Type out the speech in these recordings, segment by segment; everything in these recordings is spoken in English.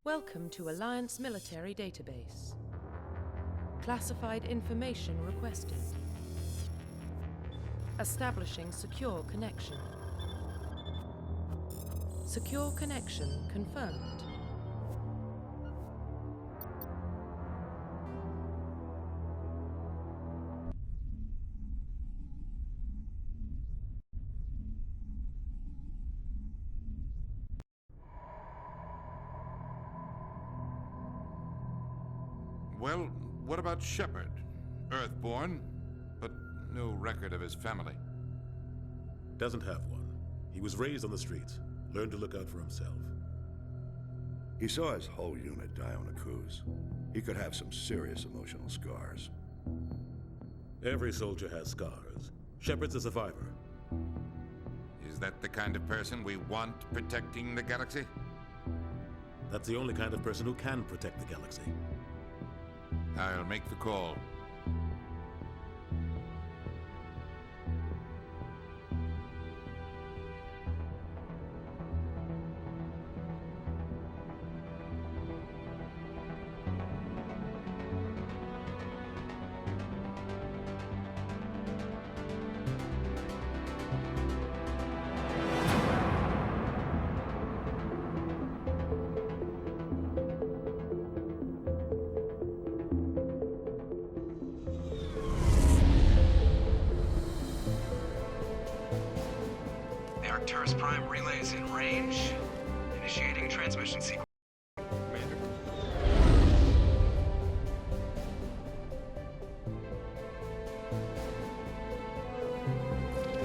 Welcome to Alliance Military Database. Classified information requested. Establishing secure connection. Secure connection confirmed. Well, what about Shepard? Earthborn, but no record of his family. Doesn't have one. He was raised on the streets, learned to look out for himself. He saw his whole unit die on a cruise. He could have some serious emotional scars. Every soldier has scars. Shepard's a survivor. Is that the kind of person we want protecting the galaxy? That's the only kind of person who can protect the galaxy. I'll make the call. The Arcturus Prime relay is in range. Initiating transmission sequence. Commander.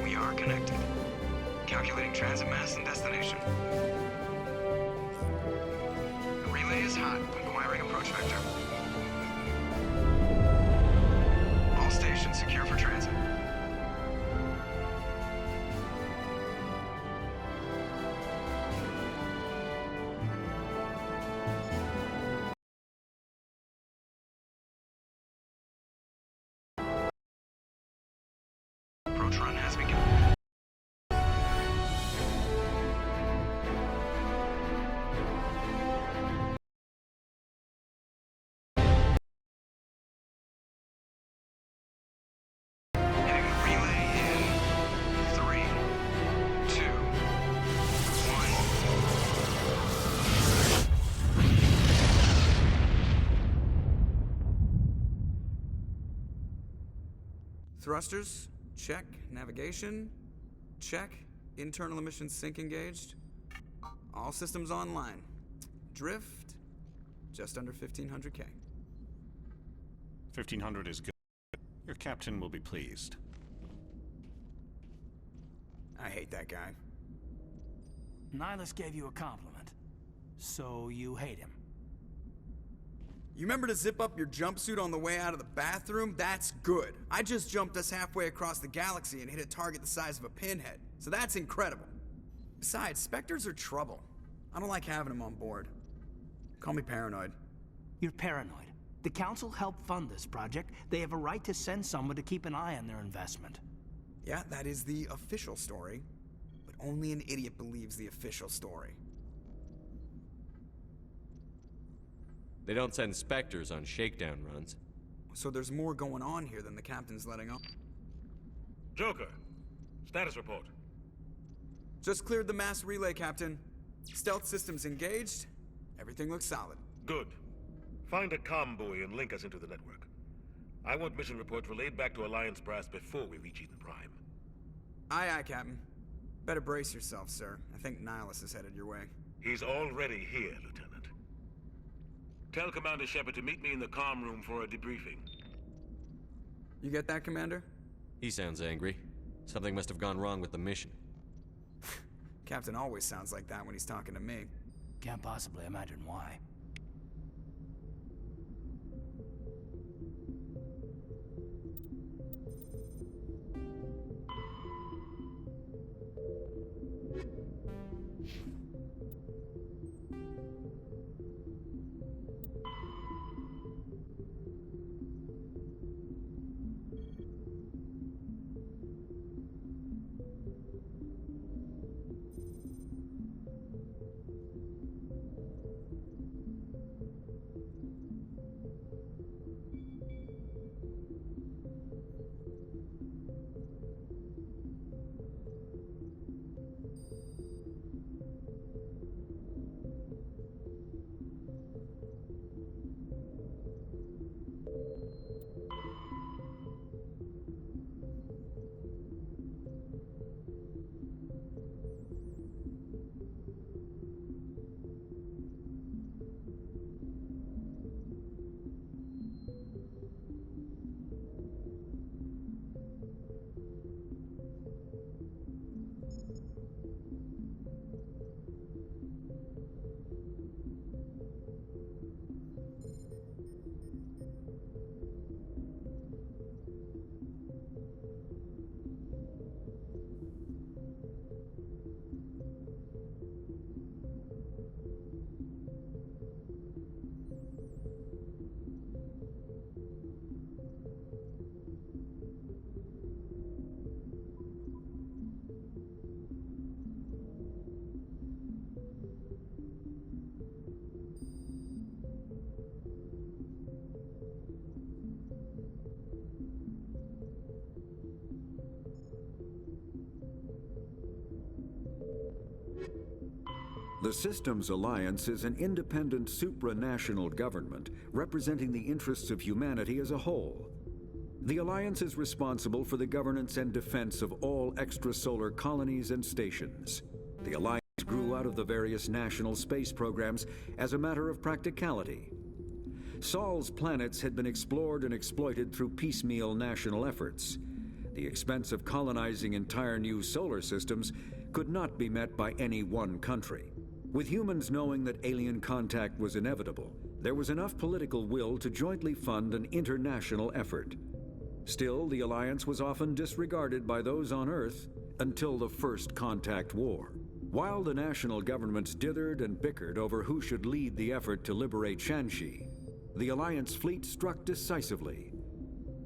We are connected. Calculating transit mass and destination. The relay is hot. Acquiring approach vector. All stations secure for transit. Approach run has begun. Hitting the relay in 3, 2, 1. Thrusters, check. Navigation, check. Internal emission sync engaged. All systems online. Drift, just under 1500K. 1500 is good. Your captain will be pleased. I hate that guy. Nihilus gave you a compliment, so you hate him. You remember to zip up your jumpsuit on the way out of the bathroom? That's good. I just jumped us halfway across the galaxy and hit a target the size of a pinhead, so that's incredible. Besides, Spectres are trouble. I don't like having them on board. Call me paranoid. You're paranoid. The Council helped fund this project. They have a right to send someone to keep an eye on their investment. Yeah, that is the official story, but only an idiot believes the official story. They don't send Spectres on shakedown runs. So there's more going on here than the captain's letting on. Joker, status report. Just cleared the mass relay, Captain. Stealth systems engaged. Everything looks solid. Good. Find a comm buoy and link us into the network. I want mission reports relayed back to Alliance Brass before we reach Eden Prime. Aye, aye, Captain. Better brace yourself, sir. I think Nihilus is headed your way. He's already here, Lieutenant. Tell Commander Shepard to meet me in the comm room for a debriefing. You get that, Commander? He sounds angry. Something must have gone wrong with the mission. Captain always sounds like that when he's talking to me. Can't possibly imagine why. The Systems Alliance is an independent supranational government representing the interests of humanity as a whole. The Alliance is responsible for the governance and defense of all extrasolar colonies and stations. The Alliance grew out of the various national space programs as a matter of practicality. Sol's planets had been explored and exploited through piecemeal national efforts. The expense of colonizing entire new solar systems could not be met by any one country. With humans knowing that alien contact was inevitable, there was enough political will to jointly fund an international effort. Still, the Alliance was often disregarded by those on Earth until the First Contact War. While the national governments dithered and bickered over who should lead the effort to liberate Shanxi, the Alliance fleet struck decisively.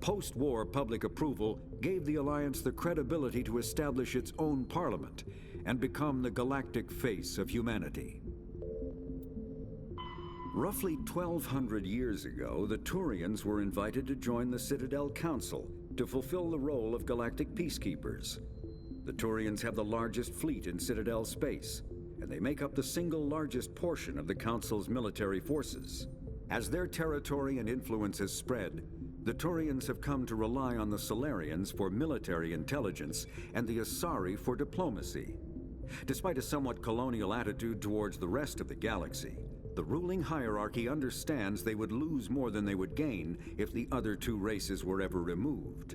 Post-war public approval gave the Alliance the credibility to establish its own parliament and become the galactic face of humanity. Roughly 1,200 years ago, the Turians were invited to join the Citadel Council to fulfill the role of galactic peacekeepers. The Turians have the largest fleet in Citadel space, and they make up the single largest portion of the Council's military forces. As their territory and influence has spread, the Turians have come to rely on the Solarians for military intelligence and the Asari for diplomacy. Despite a somewhat colonial attitude towards the rest of the galaxy, the ruling hierarchy understands they would lose more than they would gain if the other two races were ever removed.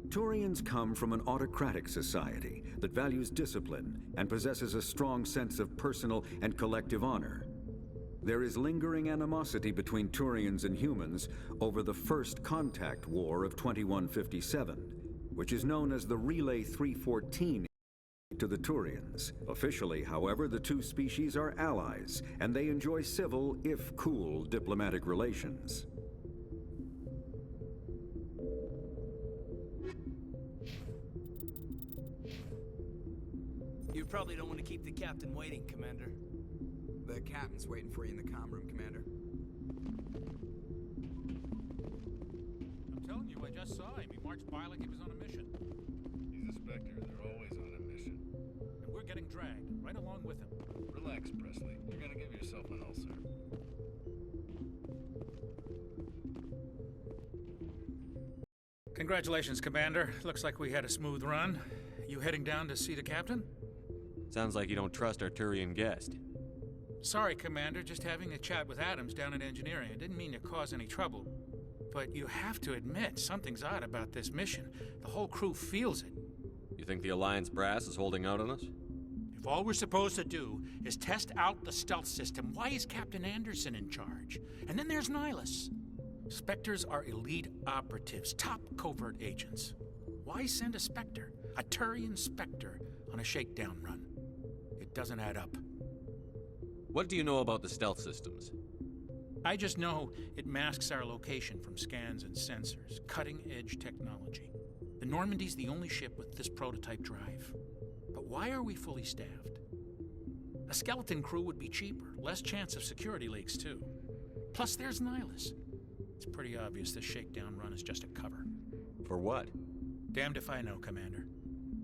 Turians come from an autocratic society that values discipline and possesses a strong sense of personal and collective honor. There is lingering animosity between Turians and humans over the First Contact War of 2157, which is known as the Relay 314 to the Turians. Officially, however, the two species are allies, and they enjoy civil, if cool, diplomatic relations. You probably don't want to keep the captain waiting, Commander. The captain's waiting for you in the comm room, Commander. I'm telling you, I just saw him. He marched by like he was on a mission. He's a Spectre. They're always on a mission. And we're getting dragged, right along with him. Relax, Presley. You're gonna give yourself an ulcer. Congratulations, Commander. Looks like we had a smooth run. You heading down to see the captain? Sounds like you don't trust our Turian guest. Sorry, Commander. Just having a chat with Adams down at engineering. I didn't mean to cause any trouble. But you have to admit, something's odd about this mission. The whole crew feels it. You think the Alliance brass is holding out on us? If all we're supposed to do is test out the stealth system, why is Captain Anderson in charge? And then there's Nihilus. Spectres are elite operatives, top covert agents. Why send a Spectre, a Turian Spectre, on a shakedown run? It doesn't add up. What do you know about the stealth systems? I just know it masks our location from scans and sensors, cutting-edge technology. The Normandy's the only ship with this prototype drive. But why are we fully staffed? A skeleton crew would be cheaper, less chance of security leaks too. Plus there's Nihilus. It's pretty obvious this shakedown run is just a cover. For what? Damned if I know, Commander.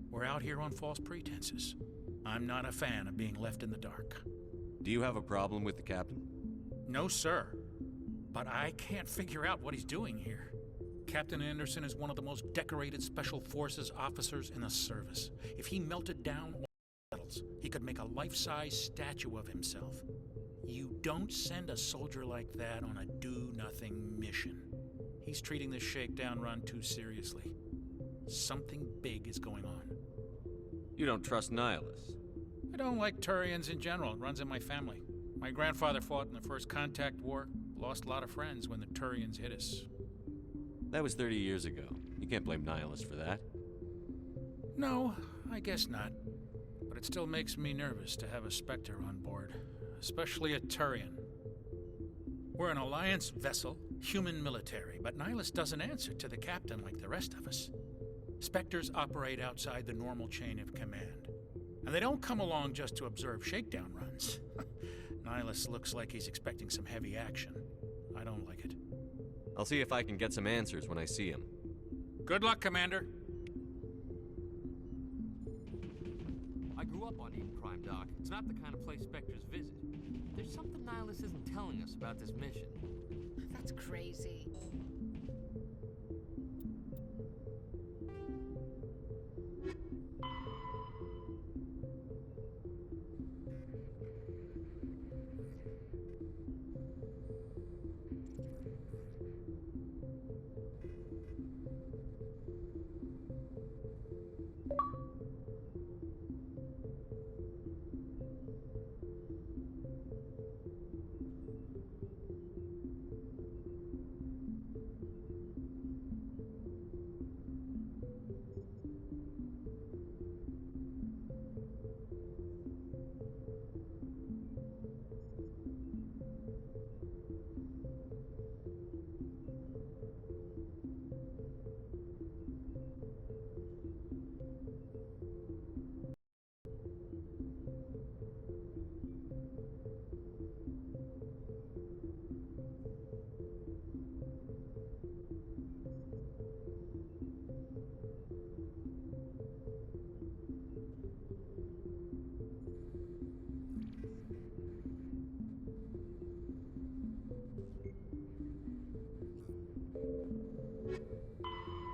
We're out here on false pretenses. I'm not a fan of being left in the dark. Do you have a problem with the captain? No, sir. But I can't figure out what he's doing here. Captain Anderson is one of the most decorated Special Forces officers in the service. If he melted down all metals, he could make a life-size statue of himself. You don't send a soldier like that on a do-nothing mission. He's treating this shakedown run too seriously. Something big is going on. You don't trust Nihilus? I don't like Turians in general. It runs in my family. My grandfather fought in the First Contact War, lost a lot of friends when the Turians hit us. That was 30 years ago. You can't blame Nihilus for that. No, I guess not. But it still makes me nervous to have a Spectre on board, especially a Turian. We're an Alliance vessel, human military, but Nihilus doesn't answer to the captain like the rest of us. Spectres operate outside the normal chain of command. And they don't come along just to observe shakedown runs. Nihilus looks like he's expecting some heavy action. I don't like it. I'll see if I can get some answers when I see him. Good luck, Commander. I grew up on Eden Prime, Doc. It's not the kind of place Spectres visit. There's something Nihilus isn't telling us about this mission. That's crazy.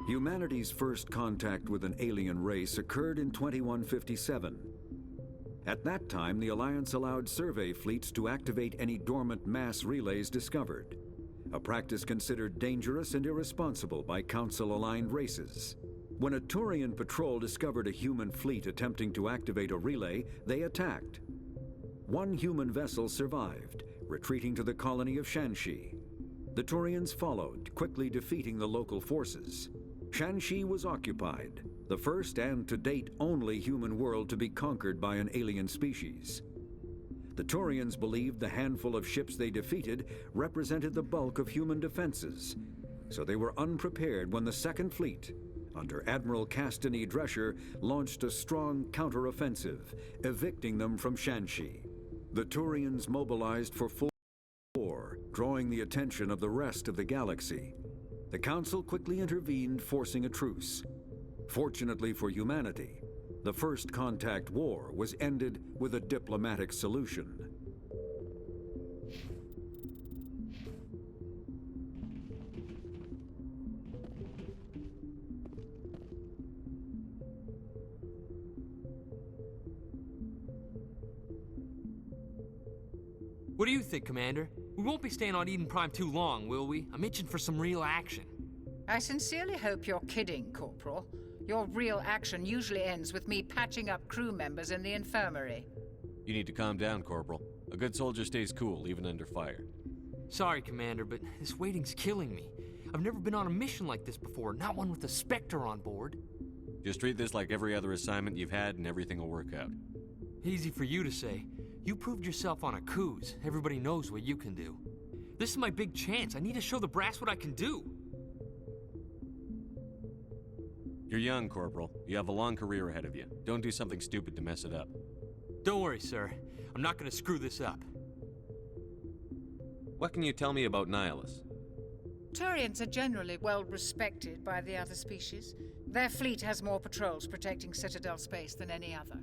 Humanity's first contact with an alien race occurred in 2157. At that time, the Alliance allowed survey fleets to activate any dormant mass relays discovered, a practice considered dangerous and irresponsible by Council-aligned races. When a Turian patrol discovered a human fleet attempting to activate a relay, they attacked. One human vessel survived, retreating to the colony of Shanxi. The Turians followed, quickly defeating the local forces. Shanxi was occupied, the first and to date only human world to be conquered by an alien species. The Turians believed the handful of ships they defeated represented the bulk of human defenses, so they were unprepared when the Second Fleet, under Admiral Castany Drescher, launched a strong counteroffensive, evicting them from Shanxi. The Turians mobilized for full war, drawing the attention of the rest of the galaxy. The Council quickly intervened, forcing a truce. Fortunately for humanity, the First Contact War was ended with a diplomatic solution. What do you think, Commander? We won't be staying on Eden Prime too long, will we? I'm itching for some real action. I sincerely hope you're kidding, Corporal. Your real action usually ends with me patching up crew members in the infirmary. You need to calm down, Corporal. A good soldier stays cool, even under fire. Sorry, Commander, but this waiting's killing me. I've never been on a mission like this before, not one with a Spectre on board. Just treat this like every other assignment you've had and everything will work out. Easy for you to say. You proved yourself on Akuz. Everybody knows what you can do. This is my big chance. I need to show the brass what I can do. You're young, Corporal. You have a long career ahead of you. Don't do something stupid to mess it up. Don't worry, sir. I'm not gonna screw this up. What can you tell me about Nihilus? Turians are generally well respected by the other species. Their fleet has more patrols protecting Citadel space than any other.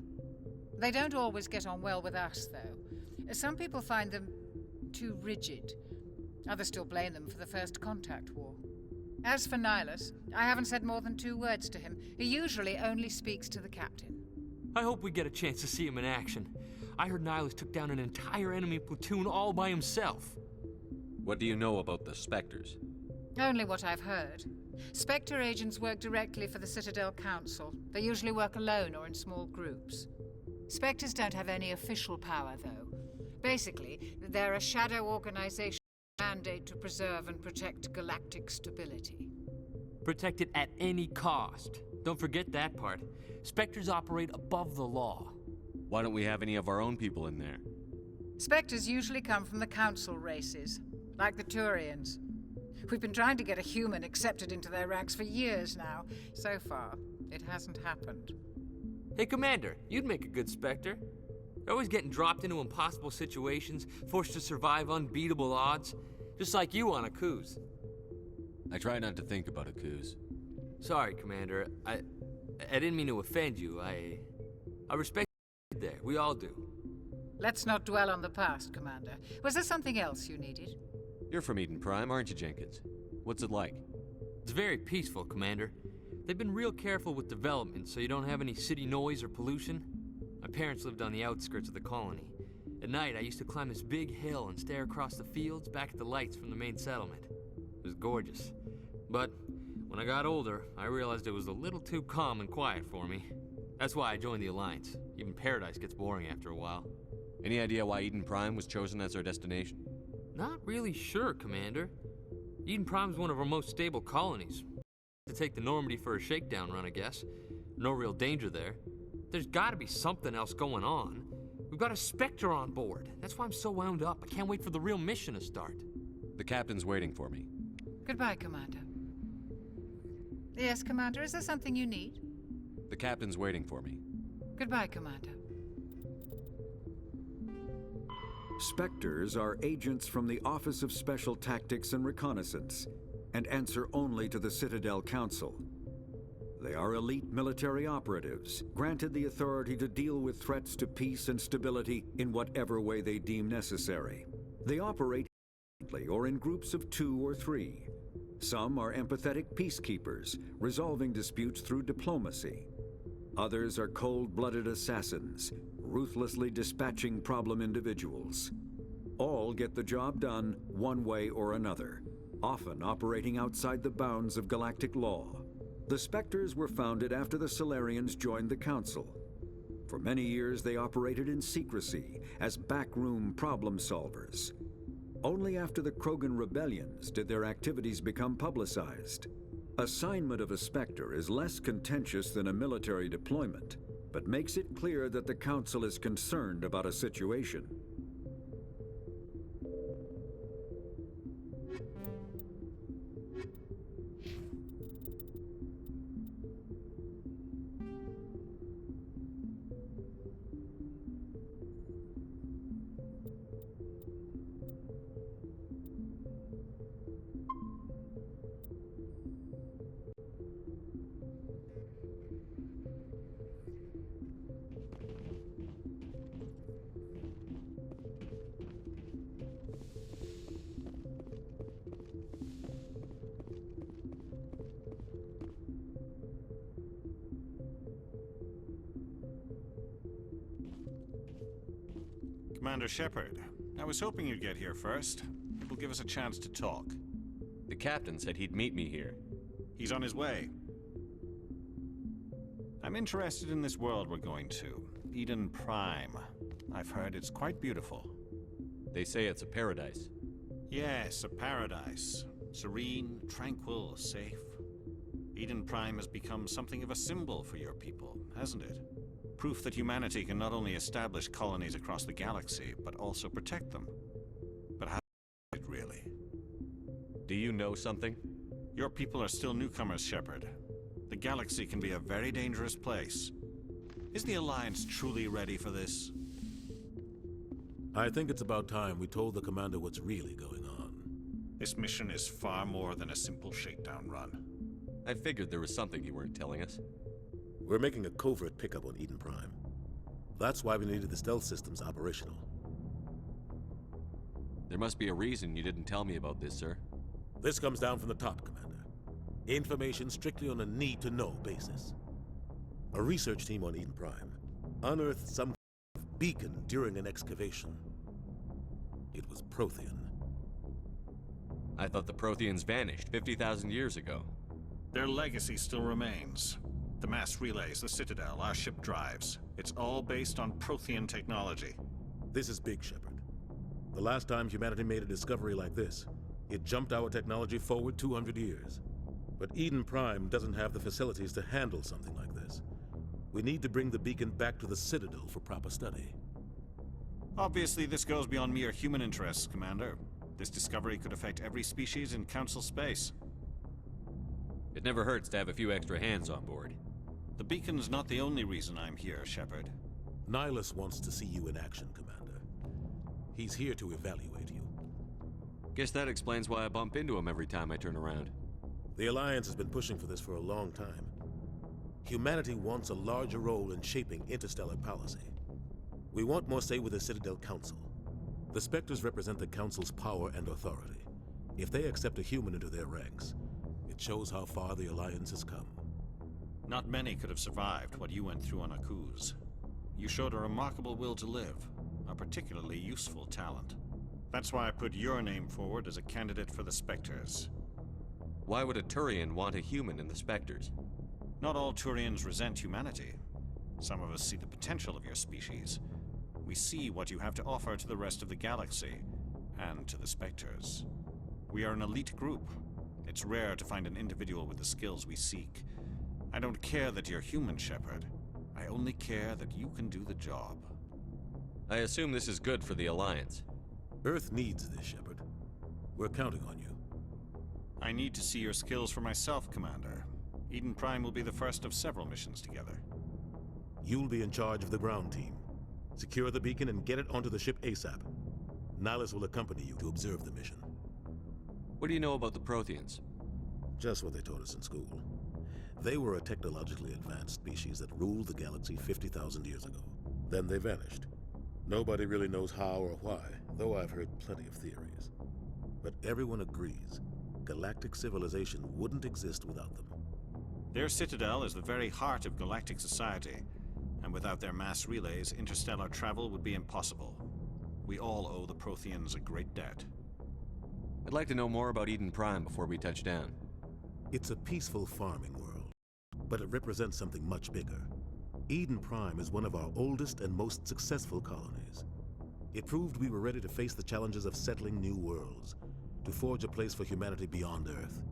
They don't always get on well with us, though. Some people find them too rigid. Others still blame them for the First Contact War. As for Nihilus, I haven't said more than 2 words to him. He usually only speaks to the captain. I hope we get a chance to see him in action. I heard Nihilus took down an entire enemy platoon all by himself. What do you know about the Spectres? Only what I've heard. Spectre agents work directly for the Citadel Council. They usually work alone or in small groups. Spectres don't have any official power, though. Basically, they're a shadow organization with a mandate to preserve and protect galactic stability. Protect it at any cost. Don't forget that part. Spectres operate above the law. Why don't we have any of our own people in there? Spectres usually come from the Council races, like the Turians. We've been trying to get a human accepted into their ranks for years now. So far, it hasn't happened. Hey, Commander, you'd make a good Spectre. You're always getting dropped into impossible situations, forced to survive unbeatable odds, just like you on Akuz. I try not to think about Akuz. Sorry, Commander. I didn't mean to offend you. I respect there. We all do. Let's not dwell on the past, Commander. Was there something else you needed? You're from Eden Prime, aren't you, Jenkins? What's it like? It's very peaceful, Commander. They've been real careful with development so you don't have any city noise or pollution. My parents lived on the outskirts of the colony. At night, I used to climb this big hill and stare across the fields back at the lights from the main settlement. It was gorgeous. But when I got older, I realized it was a little too calm and quiet for me. That's why I joined the Alliance. Even Paradise gets boring after a while. Any idea why Eden Prime was chosen as our destination? Not really sure, Commander. Eden Prime's one of our most stable colonies. To take the Normandy for a shakedown run, I guess. No real danger there. There's gotta be something else going on. We've got a Spectre on board. That's why I'm so wound up. I can't wait for the real mission to start. The captain's waiting for me. Goodbye, Commander. Yes, Commander, is there something you need? The captain's waiting for me. Goodbye, Commander. Spectres are agents from the Office of Special Tactics and Reconnaissance, and answer only to the Citadel Council. They are elite military operatives, granted the authority to deal with threats to peace and stability in whatever way they deem necessary. They operate independently or in groups of 2 or 3. Some are empathetic peacekeepers, resolving disputes through diplomacy. Others are cold-blooded assassins, ruthlessly dispatching problem individuals. All get the job done one way or another, often operating outside the bounds of galactic law. The Spectres were founded after the Solarians joined the Council. For many years, they operated in secrecy as backroom problem solvers. Only after the Krogan rebellions did their activities become publicized. Assignment of a Spectre is less contentious than a military deployment, but makes it clear that the Council is concerned about a situation. Commander Shepard, I was hoping you'd get here first. It will give us a chance to talk. The captain said he'd meet me here. He's on his way. I'm interested in this world we're going to, Eden Prime. I've heard it's quite beautiful. They say it's a paradise. Yes, a paradise. Serene, tranquil, safe. Eden Prime has become something of a symbol for your people, hasn't it? Proof that humanity can not only establish colonies across the galaxy, but also protect them. But how is it really? Do you know something? Your people are still newcomers, Shepard. The galaxy can be a very dangerous place. Is the Alliance truly ready for this? I think it's about time we told the Commander what's really going on. This mission is far more than a simple shakedown run. I figured there was something you weren't telling us. We're making a covert pickup on Eden Prime. That's why we needed the stealth systems operational. There must be a reason you didn't tell me about this, sir. This comes down from the top, Commander. Information strictly on a need-to-know basis. A research team on Eden Prime unearthed some kind of beacon during an excavation. It was Prothean. I thought the Protheans vanished 50,000 years ago. Their legacy still remains. The mass relays, the Citadel, our ship drives. It's all based on Prothean technology. This is big, Shepard. The last time humanity made a discovery like this, it jumped our technology forward 200 years. But Eden Prime doesn't have the facilities to handle something like this. We need to bring the beacon back to the Citadel for proper study. Obviously, this goes beyond mere human interests, Commander. This discovery could affect every species in Council space. It never hurts to have a few extra hands on board. The beacon's not the only reason I'm here, Shepard. Nihilus wants to see you in action, Commander. He's here to evaluate you. Guess that explains why I bump into him every time I turn around. The Alliance has been pushing for this for a long time. Humanity wants a larger role in shaping interstellar policy. We want more say with the Citadel Council. The Spectres represent the Council's power and authority. If they accept a human into their ranks, it shows how far the Alliance has come. Not many could have survived what you went through on Akuz. You showed a remarkable will to live, a particularly useful talent. That's why I put your name forward as a candidate for the Spectres. Why would a Turian want a human in the Spectres? Not all Turians resent humanity. Some of us see the potential of your species. We see what you have to offer to the rest of the galaxy, and to the Spectres. We are an elite group. It's rare to find an individual with the skills we seek. I don't care that you're human, Shepard. I only care that you can do the job. I assume this is good for the Alliance. Earth needs this, Shepard. We're counting on you. I need to see your skills for myself, Commander. Eden Prime will be the first of several missions together. You'll be in charge of the ground team. Secure the beacon and get it onto the ship ASAP. Nihlus will accompany you to observe the mission. What do you know about the Protheans? Just what they taught us in school. They were a technologically advanced species that ruled the galaxy 50,000 years ago. Then they vanished. Nobody really knows how or why, though I've heard plenty of theories. But everyone agrees, galactic civilization wouldn't exist without them. Their citadel is the very heart of galactic society, and without their mass relays, interstellar travel would be impossible. We all owe the Protheans a great debt. I'd like to know more about Eden Prime before we touch down. It's a peaceful farming world, but it represents something much bigger. Eden Prime is one of our oldest and most successful colonies. It proved we were ready to face the challenges of settling new worlds, to forge a place for humanity beyond Earth.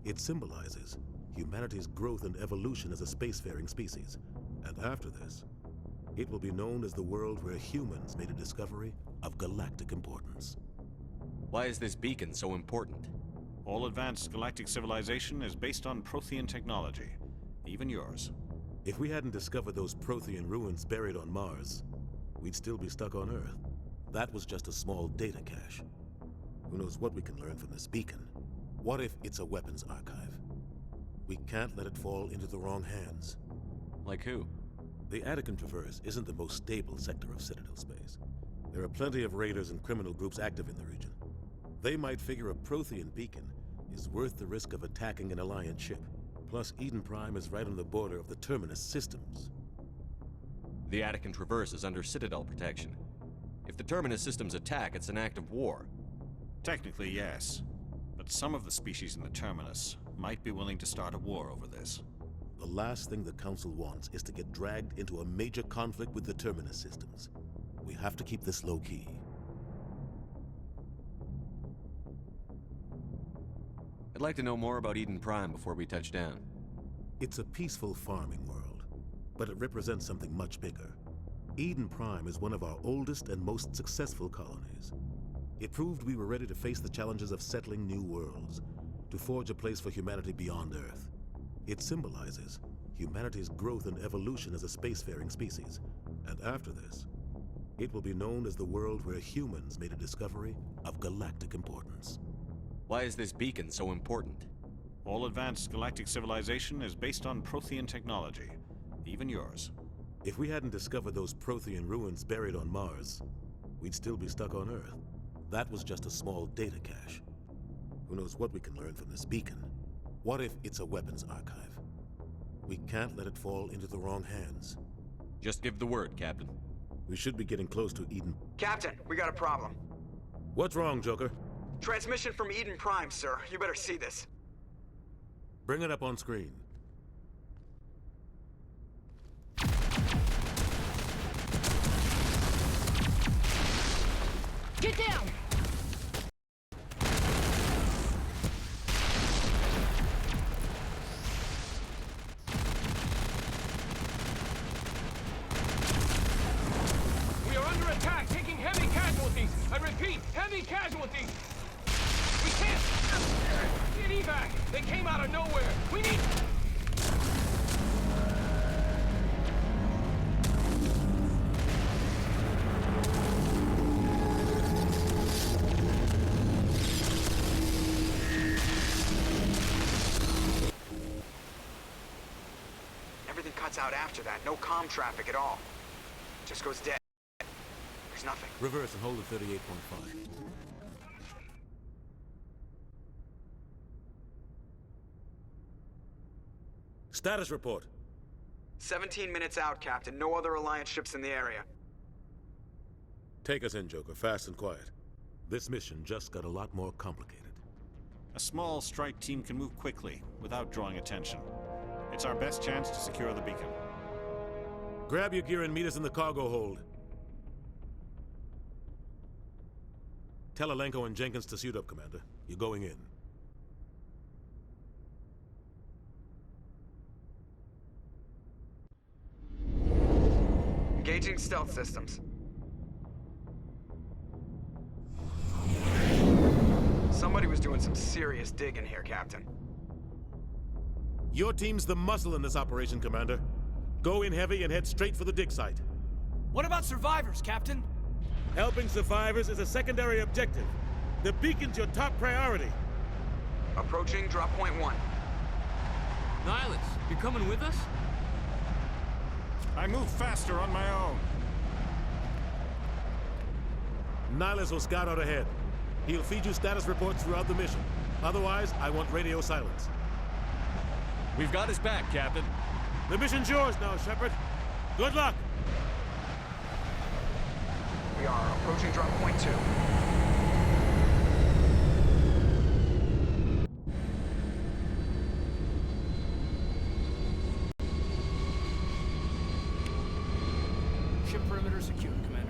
It symbolizes humanity's growth and evolution as a spacefaring species. And after this, it will be known as the world where humans made a discovery of galactic importance. Why is this beacon so important? All advanced galactic civilization is based on Prothean technology, even yours. If we hadn't discovered those Prothean ruins buried on Mars, we'd still be stuck on Earth. That was just a small data cache. Who knows what we can learn from this beacon? What if it's a weapons archive? We can't let it fall into the wrong hands. Like who? The Attican Traverse isn't the most stable sector of Citadel space. There are plenty of raiders and criminal groups active in the region. They might figure a Prothean beacon is worth the risk of attacking an Alliance ship. Plus, Eden Prime is right on the border of the Terminus systems. The Attican Traverse is under Citadel protection. If the Terminus systems attack, it's an act of war. Technically, yes. But some of the species in the Terminus might be willing to start a war over this. The last thing the Council wants is to get dragged into a major conflict with the Terminus systems. We have to keep this low-key. I'd like to know more about Eden Prime before we touch down. It's a peaceful farming world, but it represents something much bigger. Eden Prime is one of our oldest and most successful colonies. It proved we were ready to face the challenges of settling new worlds, to forge a place for humanity beyond Earth. It symbolizes humanity's growth and evolution as a spacefaring species. And after this, it will be known as the world where humans made a discovery of galactic importance. Why is this beacon so important? All advanced galactic civilization is based on Prothean technology, even yours. If we hadn't discovered those Prothean ruins buried on Mars, we'd still be stuck on Earth. That was just a small data cache. Who knows what we can learn from this beacon? What if it's a weapons archive? We can't let it fall into the wrong hands. Just give the word, Captain. We should be getting close to Eden. Captain, we got a problem. What's wrong, Joker? Transmission from Eden Prime, sir. You better see this. Bring it up on screen. Get down! We are under attack, taking heavy casualties. I repeat, heavy casualties. We can't get evac. They came out of nowhere. We need... Everything cuts out after that. No comm traffic at all. Just goes dead. There's nothing. Reverse and hold at 38.5. Status report. 17 minutes out, Captain. No other Alliance ships in the area. Take us in, Joker, fast and quiet. This mission just got a lot more complicated. A small strike team can move quickly, without drawing attention. It's our best chance to secure the beacon. Grab your gear and meet us in the cargo hold. Tell Alenko and Jenkins to suit up, Commander. You're going in. Engaging stealth systems. Somebody was doing some serious digging here, Captain. Your team's the muscle in this operation, Commander. Go in heavy and head straight for the dig site. What about survivors, Captain? Helping survivors is a secondary objective. The beacon's your top priority. Approaching drop point 1. Nihilus, you coming with us? I move faster on my own. Nihilus will scout out ahead. He'll feed you status reports throughout the mission. Otherwise, I want radio silence. We've got his back, Captain. The mission's yours now, Shepard. Good luck! We are approaching drop point 2. Ship perimeter secured, Commander.